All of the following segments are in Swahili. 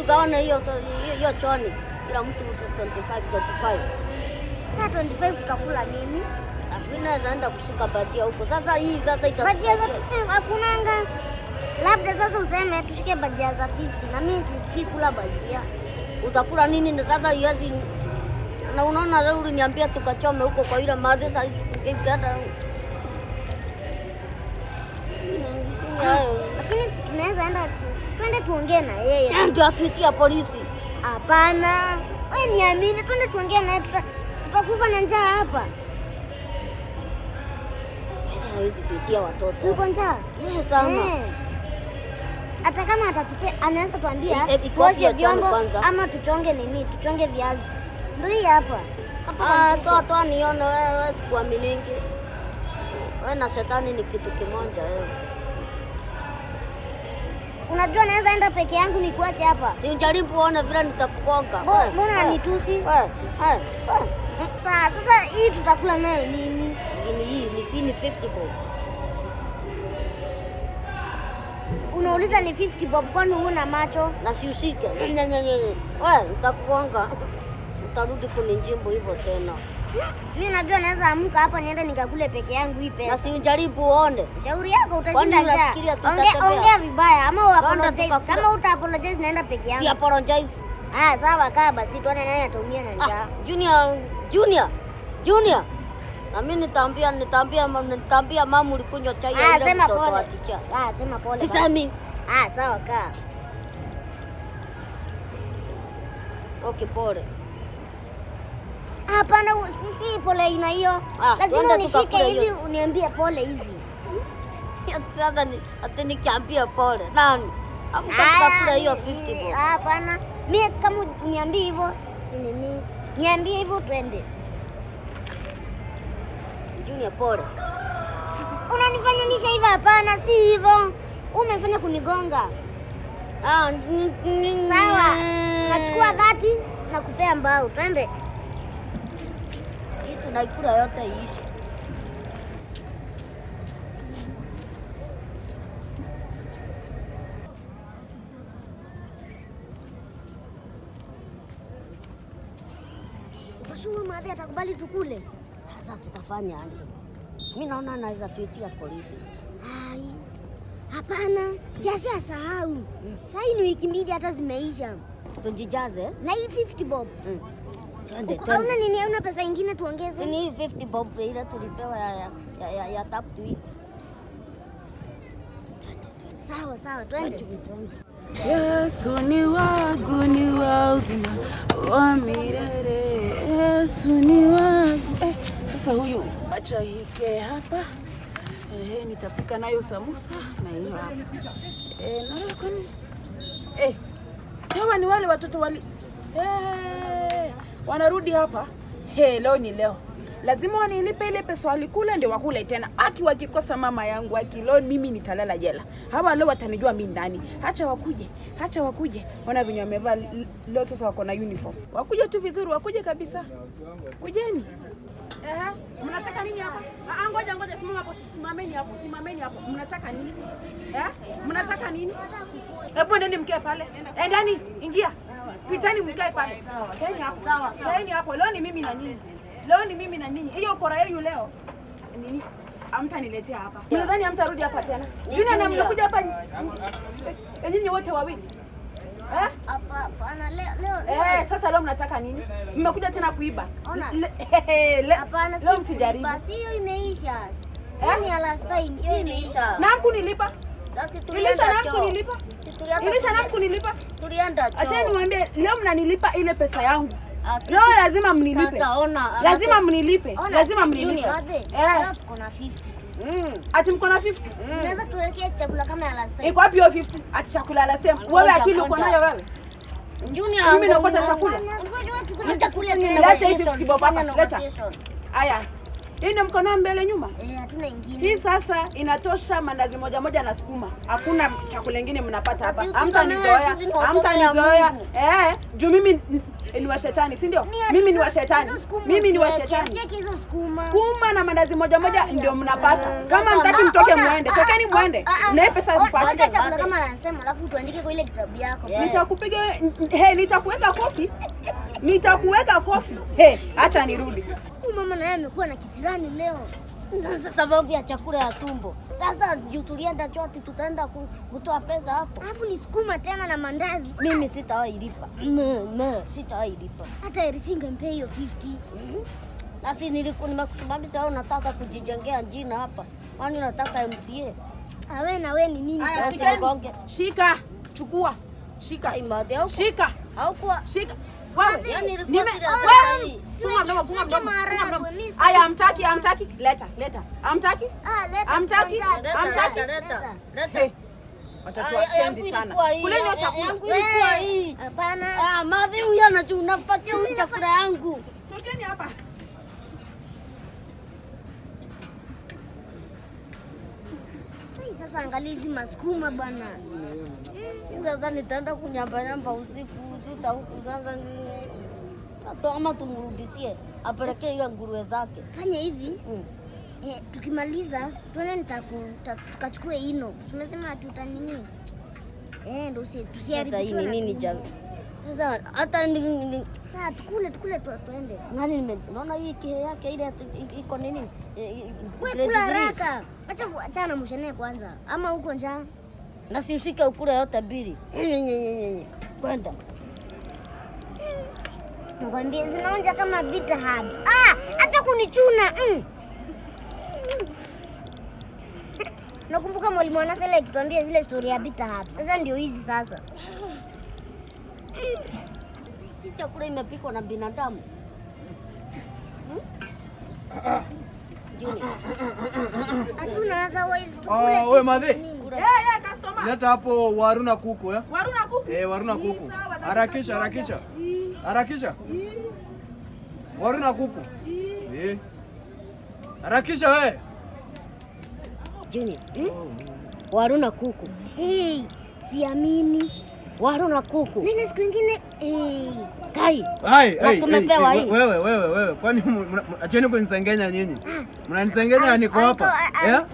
tukaona hiyo choni. Kila mtu 25. Sasa 25 tutakula nini? Mimi naweza enda kushika bajia huko. Sasa hii itakuwa. Bajia za 25 hakunanga. Labda sasa useme tushike bajia za 50 na mimi sisikii kula bajia. Utakula nini na sasa hizi? Na unaona leo uliniambia tukachome huko kwa ile madhe sasa hizi tukikata. Lakini si tunaweza enda twende tuongee na yeye. Ndio atuitia polisi. Hapana. Wewe niamini, twende tuongee naye, tutakufa na njaa hapa. Hawezi tuitia watoto. Uko njaa? Yes sana. Hata kama atatupea, anaweza tuambia tuoshe vyombo ama tuchonge nini, tuchonge viazi. Ndio hii hapa. Toa nione wewe, sikuaminingi. Wewe na shetani ni kitu kimoja wewe. Unajua naweza enda peke yangu nikuache hapa. Si ujaribu uone vile nitakukonga. Mbona nitusi? Sasa hii tutakula nayo nini? Hii ni 50 bob. Unauliza ni 50 bob kwani huna macho? Na siusike. Wewe nitakukonga. Utarudi kunijimbo hivyo tena. Mimi najua naweza amka hapa niende nikakule peke yangu hii pesa. Na si ujaribu uone. Shauri yako utashinda njaa. Ongea vibaya ama uapologize. Kama uta apologize naenda peke yangu. Si apologize. Sawa kaa basi tuone nani ataumia na njaa. Junior. Na mimi nitaambia mama ulikunywa chai ya ile mtoto wa ticha. Sema pole. Sisemi. Sawa kaa. Okay, pole. Hapana, sisi pole ina hiyo. Lazima unishike hivi uniambie pole hivi. Sasa ati nikiambia pole. Nani? Tutakula hiyo 50 bob. Hapana. Mimi kama uniambie hivyo si nini? Niambie hivyo twende. Junior pole. Unanifanya nisha hivyo? Hapana, si hivyo. Umefanya kunigonga. Sawa. Nachukua 30 na kupea mbao. Twende. Hii tunaikula yote iishi. Bashuma madhi atakubali tukule. Sasa tutafanya aje? Mimi naona naweza tuitia polisi. Hapana, siasa sahau. Sasa ni wiki mbili hata zimeisha. Tujijaze na hii 50 bob. Twende. Hauna nini? Hauna pesa nyingine tuongeze? Ni 50 bob ile tulipewa ya tap tu hii. Sawa, twende. Yesu ni wangu, ni wa uzima wa milele. Yesu ni wangu. Sasa huyu acha hike hapa. Nitapika nayo samusa na hiyo hapa. Na kwani sawa, ni wale watoto wali wanarudi hapa. Leo ni leo. Lazima wanilipe ile pesa walikula ndio wakule tena. Wakikosa mama yangu leo mimi nitalala jela. Hawa leo watanijua mimi ndani. Acha wakuje. Wana vinyo wamevaa leo sasa wako na uniform. Wakuje tu vizuri, wakuje kabisa. Kujeni. Mnataka nini hapa? Ngoja simama hapo, simameni hapo. Mnataka nini? Mnataka nini? Hebu ndeni mkae pale. Ndani, ingia. Pitani mkae pale. Kaeni hapo. Kaeni hapo. Leo ni mimi na ninyi. Hiyo ukora yenu leo. Nini? Hamtaniletea hapa. Mnadhani hamtarudi hapa tena? Junior na mnakuja hapa. Nyinyi wote wawili. Hapana, leo. Sasa leo mnataka nini? Mmekuja tena kuiba. Hapana, leo msijaribu. Basi hiyo imeisha. Sini ya last time, hiyo imeisha. Na kunilipa? Sasa tulienda kunilipa? Kunilipa? Tulienda choo. Acha niwaambie, leo mnanilipa ile pesa yangu. Leo lazima mnilipe. Sasa ona. Lazima mnilipe. Tuko na 50 tu. Ati mko na 50? Unaweza tuwekea chakula kama ya last time. Iko wapi hiyo 50? Ati chakula ya last time. Wewe akili uko nayo wewe? Junior, mimi nakota chakula. Chakula Leta hiyo 50 bob hapa. Leta. Haya. Hii ndio mko nayo mbele nyuma? Hatuna ingine. Hii sasa inatosha mandazi moja na sukuma. Hakuna chakula kingine mnapata hapa. Hamtanizoea. Juu mimi Ni wa shetani, si ndio? Mimi ni wa shetani. Mimi ni wa shetani. Hizo sukuma. Sukuma na mandazi moja ndio mnapata. Kama mtaki mtoke muende. Tokeni muende. Na pesa mpate. Weka chakula kama anasema alafu tuandike kwa ile kitabu yako. Nitakupiga nitakuweka kofi. Nitakuweka kofi. Acha nirudi. Mama naye amekuwa na kisirani leo. Sababu ya chakula ya tumbo. Sasa juu tulienda choti tutaenda kutoa pesa hapo. Alafu ni sukuma tena na mandazi. Mimi sitawahi lipa. Sitawahi lipa. Hata Erisinga mpe hiyo 50. Nasi nimekusimamisha au nataka kujijengea jina hapa. Kwani nataka MCA? Awe na wewe ni nini sasa? Shika. Chukua. Shika. Shika. Au kwa shika. Yani Aya, amtaki. Leta. Amtaki? Amtaki. Watoto washenzi sana. Kule ndio chakula. Hapana. Madhi huyu anapatia chakula yangu. Tokeni hapa. Sasa angalizi masukuma bwana. Sasa nitaenda kunyamba usiku. Sasa ama tumrudishie apelekee ile nguruwe zake. Fanya hivi. Tukimaliza tuende tukachukue ino. Tumesema tutanini? Ndio tusiharibu nini jamii. Sasa hata sasa tukule tuende. Ngani unaona hii kihe yake ile iko nini? Wewe kula haraka. Acha na mshene kwanza. Ama huko njaa. Na si ushike ukule yote mbili. Kwenda. Nakwambia zinaonja kama bitter herbs. Hata kunichuna. Nakumbuka mwalimu anasema akituambia zile story ya bitter herbs. Sasa ndio hizi sasa. Hii chakula imepikwa na binadamu. Hatuna otherwise tukule. Wewe madhe. Customer. Leta hapo waru na kuku Waru na kuku? waru na kuku. Harakisha. Waru na kuku. Harakisha wewe. Junior. Waru na kuku. Siamini. Waru na kuku. Nini siku nyingine? Kai. Tumepewa hii. Wewe. Kwani acheni kunisengenya nyinyi? Mnanisengenya niko hapa.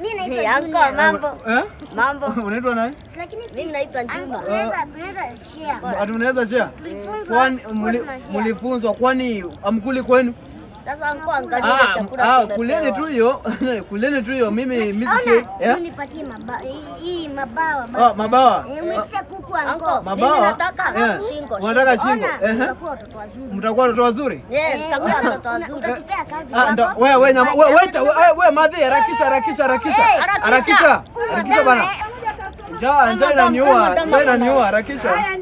Mimi naitwa Mambo. Mambo. Unaitwa nani? Lakini mimi naitwa Juma. Tunaweza share. Kwani mlifunzwa kwani amkuli kwenu? Sasa angalia chakula. Kuleni tu hiyo mimi Unipatie hii mabawa basi. Mabawa. Umetisha kuku anko. Mimi nataka shingo. Unataka shingo? Mtakuwa watoto wazuri. Mtakuwa watoto wazuri? Tutakuwa watoto wazuri. Utatupea kazi hapo. Wewe madhi harakisha bana. Njaa inaniua harakisha. Haya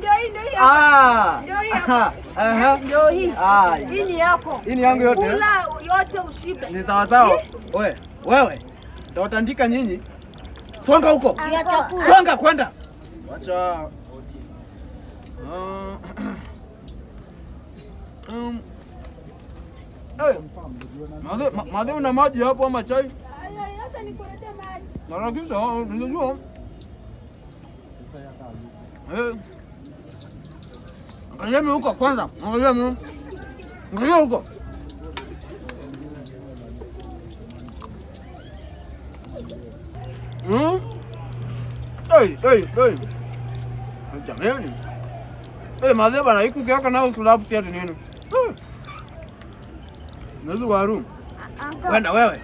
ndio hii. Ndio hii. Hii ni yako. Hii ni yangu yote. Kula yote ushibe. Ni sawa. Wewe. Ndio nyinyi. Songa huko. Songa kwenda. Acha. Madhe una maji hapo ama chai? Acha nikuletee maji. Harakisha, unajua. Angalia mimi huko kwanza. Angalia huko. Hey. Jamani. Madhe bana iko kiaka na usulabu si ati nini? Nazu waru. Kwenda wewe.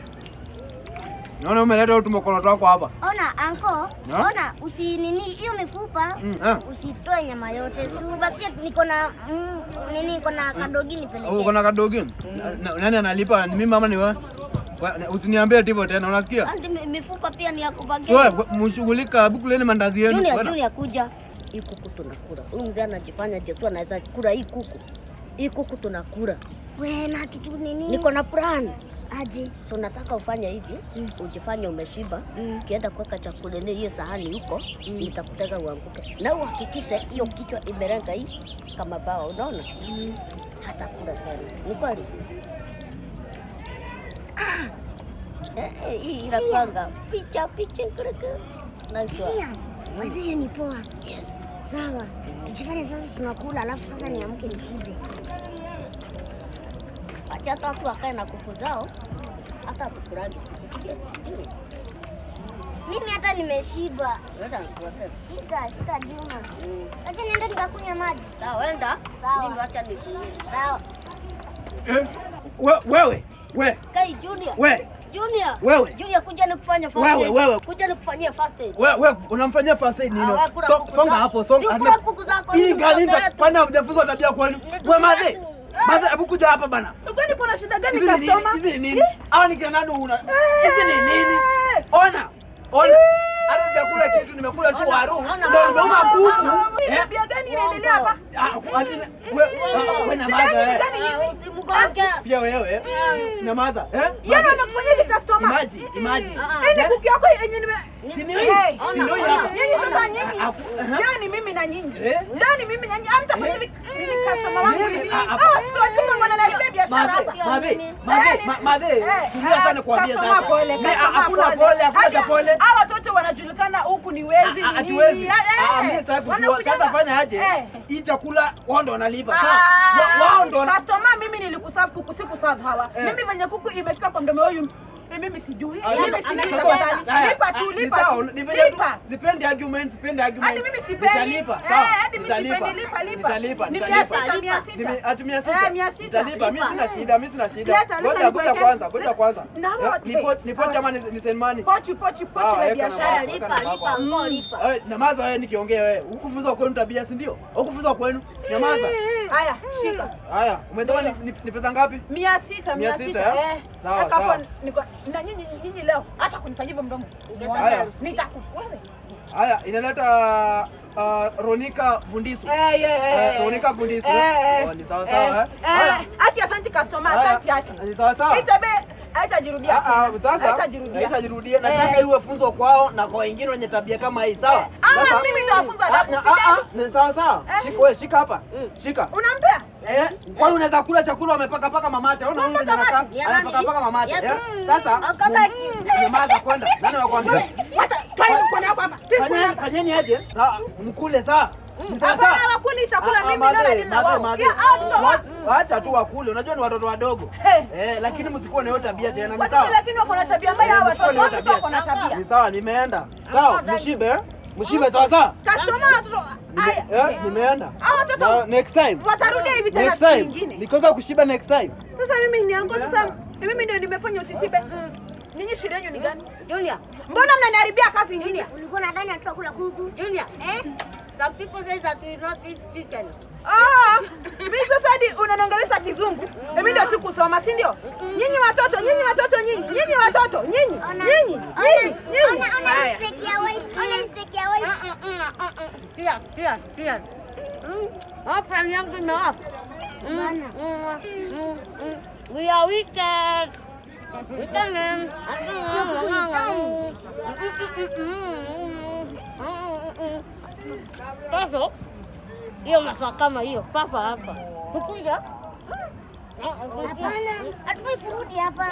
Naona umeleta utumokono wako hapa. Ona anko, ona usinini hiyo mifupa, usitoe nyama yote. Subakisha niko na kadogi nipeleke. Uko na kadogi? Nani analipa? Ni mimi mama ni wewe? Usiniambie hivyo tena, unasikia? Mifupa pia ni ya kubagia. Wewe mshughulika, bukuleni mandazi yenu. Junior kuja. Hii kuku tunakula. Huyu mzee anajifanya je tu anaweza kula hii kuku. Hii kuku tunakula. Wewe na kitu nini? Niko na plan. Aje. So nataka ufanye hivi, ujifanye umeshiba, kienda kuweka chakula ni hiyo sahani huko, nitakutega uanguke. Na uhakikishe hiyo kichwa imerenga hii kama bawa, unaona? Hata kula tena. Ni kweli? Hii inakwanga picha kuleka. Nice one. Wewe ni poa. Yes. Sawa. Tujifanye sasa tunakula alafu sasa niamke nishibe. Acha hata watu wakae na kuku zao. Hata tukuragi kusikia. Mimi hata nimeshiba. Wenda nikuwekee. Shika Juma. Acha niende nikakunywa maji. Sawa, wenda. Sawa. Mimi acha nikunywe. Sawa. Wewe. Kai Junior. Junior. Wewe. Junior, kuja nikufanye first aid. Wewe. Kuja nikufanyie first aid. Wewe unamfanyia first aid nini? Songa hapo, songa. Si kula kuku zako. Hii gani nitapanda mjafunzo tabia kwani? Wewe madhe. Madhe, hebu kuja hapa bana. Kwani kuna shida gani customer? Hizi ni nini? Hawa ni kina nani una? Hizi ni nini? Ona. Hata sijakula kitu, nimekula tu waru. Ndio nimeuma kuku. Tabia gani inaendelea hapa? Wewe nyamaza. Usimgonge. Pia wewe. Nyamaza. Yana anakufanya hivi customer? Imagine. Ile kuku yako yenye nime Si ndio hapa. Nyinyi sasa nyinyi. Leo ni mimi na nyinyi. Leo ni mimi na nyinyi. Hamtafanya hivi customer wangu hivi. Sio wananiharibia biashara hapa. Madhe. Tulia sana kuambia sasa. Hakuna pole. Hawa watoto wanajulikana huku ni wezi. Hatuwezi. Mimi sitaki kujua. Sasa fanya aje? Hii chakula wao ndo wanalipa. Wao ndo customer. Mimi nilikuserve kuku, sikuserve hawa. Mimi venye kuku imefika kwa mdomo wangu mimi sijui. Mimi sijui tafadhali. Lipa tu. Sipendi argument. Hadi mimi sipendi. Nitalipa. Hadi mimi sipendi. Lipa. Ni 600. Atumia 600. Nitalipa. Mimi sina shida. Ngoja kwanza. Nipo chama ni senmani. Pochi la biashara. Lipa. Nyamaza wewe nikiongea wewe. Ukufunza kwenu tabia si ndio? Ukufunza kwenu. Nyamaza. Haya, shika. Haya, umesema ni pesa ngapi? 600. Sawa. Niko na nyinyi leo. Acha kunifanyia hivyo mdomo. Haya. Nitakuwewe. Haya, inaleta Ronika Vundisu. Ronika Vundisu. Ni sawa. Haki asante customer, asante haki. Ni sawa. Haitajirudia tena. Sasa haitajirudia. Nataka iwe funzo kwao na kwa wengine wenye tabia kama hii, sawa? Mimi ndio nafunza adabu, Ni sawa. Shika hapa. Shika. Unampea? Kwa hiyo unaweza kula chakula umepaka mamate. Unaona unge anakaa. Anapaka mamate. Sasa nyamaza kwenda. Nani anakuambia? Acha kwa yako hapa. Fanyeni aje? Sawa, mkule sawa. Sasa wakuli chakula mimi leo nina wao. Acha tu wakule. Unajua ni watoto wadogo. Lakini msikuwa na hiyo tabia tena. Ni sawa. Lakini wako na tabia mbaya hawa watoto wako na tabia. Ni sawa, nimeenda. Sawa, mshibe sawa. Customer watoto. Nimeenda. Watoto. Next time. Watarudia hivi tena siku nyingine. Nikoza kushiba next time. Sasa mimi niango sasa mimi ndio nimefanya usishibe. Ninyi shida yenu ni gani? Junior. Mbona mnaniharibia kazi nyinyi? Ulikuwa nadhani atakula kuku? Junior. Some people say that we not eat chicken. Mimi sasa hadi unaniongelesha kizungu. Mimi ndio sikusoma, si ndio? Nyinyi watoto. Ona steak ya white. Tia. Hapa yangu na hapa. We are wicked. Sasa hiyo masaa kama hiyo papa hapa kukuja Hatufai kurudi hapa.